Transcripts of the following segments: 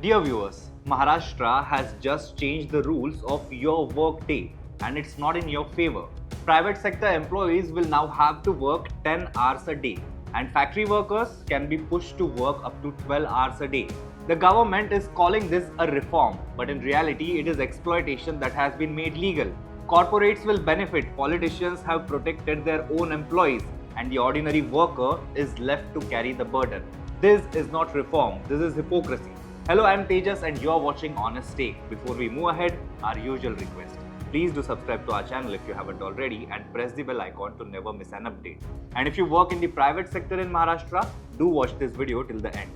Dear viewers, Maharashtra has just changed the rules of your work day and it's not in your favor. Private sector employees will now have to work 10 hours a day and factory workers can be pushed to work up to 12 hours a day. The government is calling this a reform, but in reality it is exploitation that has been made legal. Corporates will benefit, politicians have protected their own employees, and the ordinary worker is left to carry the burden. This is not reform, this is hypocrisy. Hello, I am Tejas and you are watching Honest Take. Before we move ahead, our usual request. Please do subscribe to our channel if you haven't already and press the bell icon to never miss an update. And if you work in the private sector in Maharashtra, do watch this video till the end.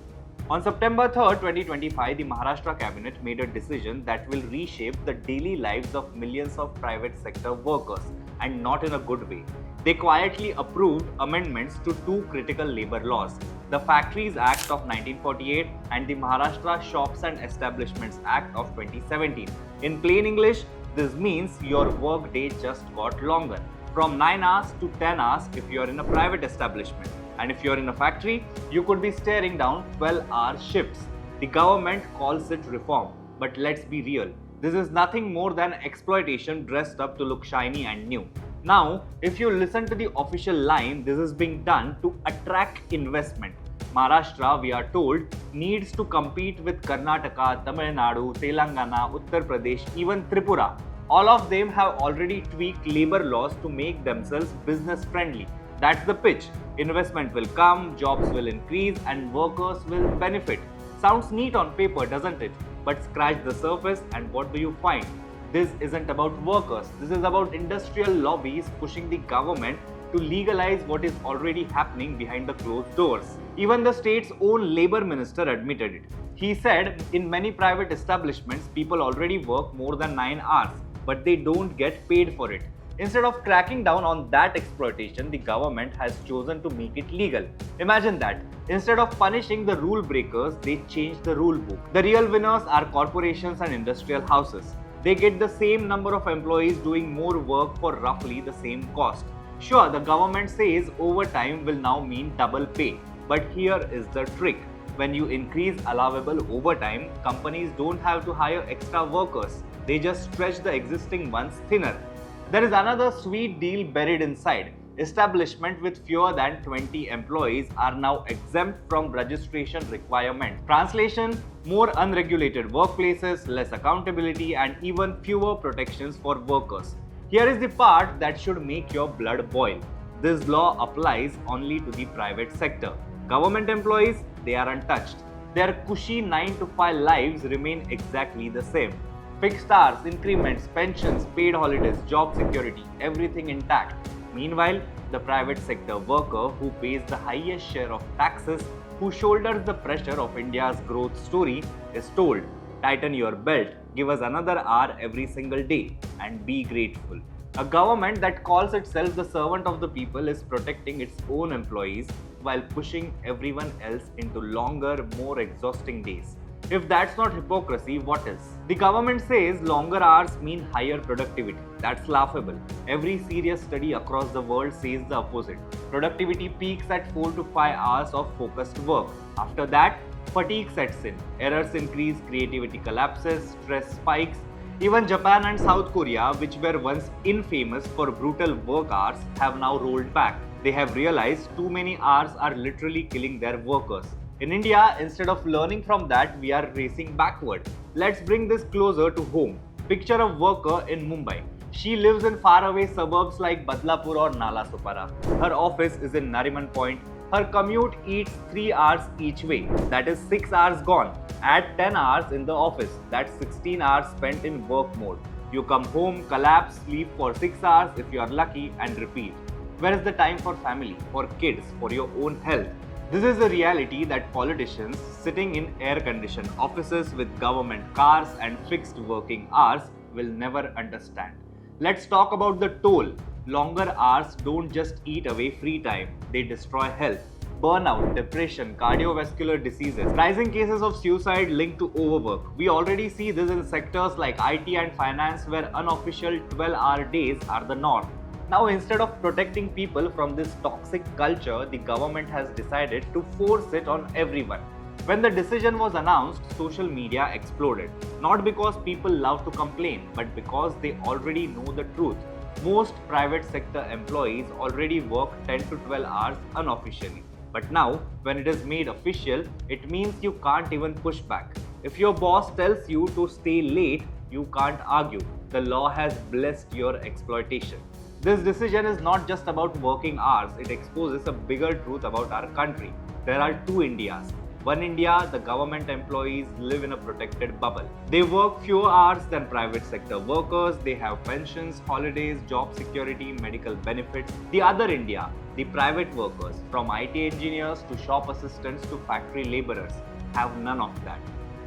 On September 3rd, 2025, the Maharashtra cabinet made a decision that will reshape the daily lives of millions of private sector workers, and not in a good way. They quietly approved amendments to two critical labor laws, the Factories Act of 1948 and the Maharashtra Shops and Establishments Act of 2017. In plain English, this means your work day just got longer, from 9 hours to 10 hours if you are in a private establishment. And if you are in a factory, you could be staring down 12-hour shifts. The government calls it reform, but let's be real. This is nothing more than exploitation dressed up to look shiny and new. Now, if you listen to the official line, this is being done to attract investment. Maharashtra, we are told, needs to compete with Karnataka, Tamil Nadu, Telangana, Uttar Pradesh, even Tripura. All of them have already tweaked labor laws to make themselves business friendly. That's the pitch. Investment will come, jobs will increase, and workers will benefit. Sounds neat on paper, doesn't it? But scratch the surface and what do you find? This isn't about workers. This is about industrial lobbies pushing the government to legalize what is already happening behind the closed doors. Even the state's own labor minister admitted it. He said in many private establishments, people already work more than 9 hours, but they don't get paid for it. Instead of cracking down on that exploitation, the government has chosen to make it legal. Imagine that. Instead of punishing the rule breakers, they changed the rule book. The real winners are corporations and industrial houses. They get the same number of employees doing more work for roughly the same cost. Sure, the government says overtime will now mean double pay. But here is the trick. When you increase allowable overtime, companies don't have to hire extra workers. They just stretch the existing ones thinner. There is another sweet deal buried inside. Establishments with fewer than 20 employees are now exempt from registration requirements. Translation: more unregulated workplaces, less accountability, and even fewer protections for workers. Here is the part that should make your blood boil. This law applies only to the private sector. Government employees, they are untouched. Their cushy 9 to 5 lives remain exactly the same. Fixed hours, increments, pensions, paid holidays, job security, everything intact. Meanwhile, the private sector worker who pays the highest share of taxes, who shoulders the pressure of India's growth story, is told, tighten your belt, give us another hour every single day, and be grateful. A government that calls itself the servant of the people is protecting its own employees while pushing everyone else into longer, more exhausting days. If that's not hypocrisy, what is? The government says longer hours mean higher productivity. That's laughable. Every serious study across the world says the opposite. Productivity peaks at 4 to 5 hours of focused work. After that, fatigue sets in. Errors increase, creativity collapses, stress spikes. Even Japan and South Korea, which were once infamous for brutal work hours, have now rolled back. They have realized too many hours are literally killing their workers. In India, instead of learning from that, we are racing backward. Let's bring this closer to home. Picture a worker in Mumbai. She lives in faraway suburbs like Badlapur or Nalasopara. Her office is in Nariman Point. Her commute eats 3 hours each way. That is 6 hours gone. Add 10 hours in the office. That's 16 hours spent in work mode. You come home, collapse, sleep for 6 hours if you are lucky, and repeat. Where is the time for family, for kids, for your own health? This is a reality that politicians sitting in air-conditioned offices with government cars and fixed working hours will never understand. Let's talk about the toll. Longer hours don't just eat away free time, they destroy health. Burnout, depression, cardiovascular diseases, rising cases of suicide linked to overwork. We already see this in sectors like IT and finance where unofficial 12-hour days are the norm. Now, instead of protecting people from this toxic culture, the government has decided to force it on everyone. When the decision was announced, social media exploded. Not because people love to complain, but because they already know the truth. Most private sector employees already work 10 to 12 hours unofficially. But now, when it is made official, it means you can't even push back. If your boss tells you to stay late, you can't argue. The law has blessed your exploitation. This decision is not just about working hours, it exposes a bigger truth about our country. There are two Indias. One India, the government employees live in a protected bubble. They work fewer hours than private sector workers, they have pensions, holidays, job security, medical benefits. The other India, the private workers, from IT engineers to shop assistants to factory laborers, have none of that.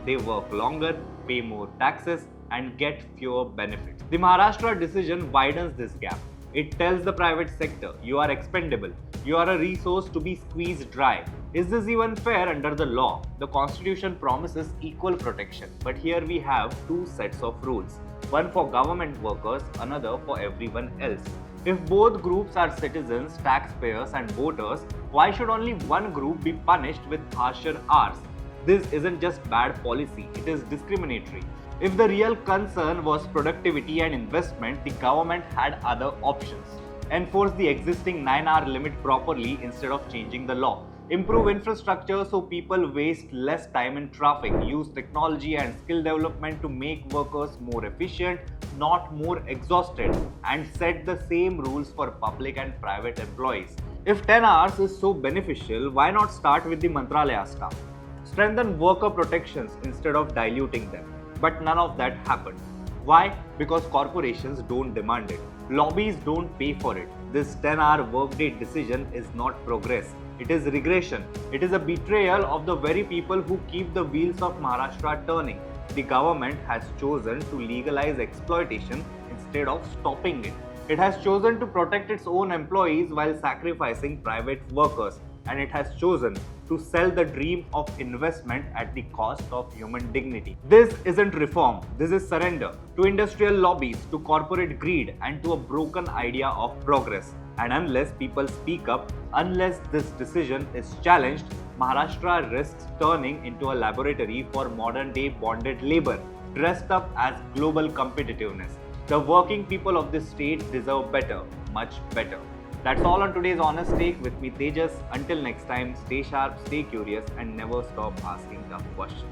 They work longer, pay more taxes, and get fewer benefits. The Maharashtra decision widens this gap. It tells the private sector, you are expendable, you are a resource to be squeezed dry. Is this even fair under the law? The constitution promises equal protection, but here we have two sets of rules. One for government workers, another for everyone else. If both groups are citizens, taxpayers and voters, why should only one group be punished with harsher hours? This isn't just bad policy, it is discriminatory. If the real concern was productivity and investment, the government had other options. Enforce the existing 9-hour limit properly instead of changing the law. Improve infrastructure so people waste less time in traffic. Use technology and skill development to make workers more efficient, not more exhausted. And set the same rules for public and private employees. If 10 hours is so beneficial, why not start with the Mantralaya staff? Strengthen worker protections instead of diluting them. But none of that happened. Why? Because corporations don't demand it. Lobbies don't pay for it. This 10-hour workday decision is not progress. It is regression. It is a betrayal of the very people who keep the wheels of Maharashtra turning. The government has chosen to legalize exploitation instead of stopping it. It has chosen to protect its own employees while sacrificing private workers. And it has chosen to sell the dream of investment at the cost of human dignity. This isn't reform, this is surrender to industrial lobbies, to corporate greed, and to a broken idea of progress. And unless people speak up, unless this decision is challenged, Maharashtra risks turning into a laboratory for modern day bonded labor, dressed up as global competitiveness. The working people of this state deserve better, much better. That's all on today's Honest Take with me, Tejas. Until next time, stay sharp, stay curious, and never stop asking tough questions.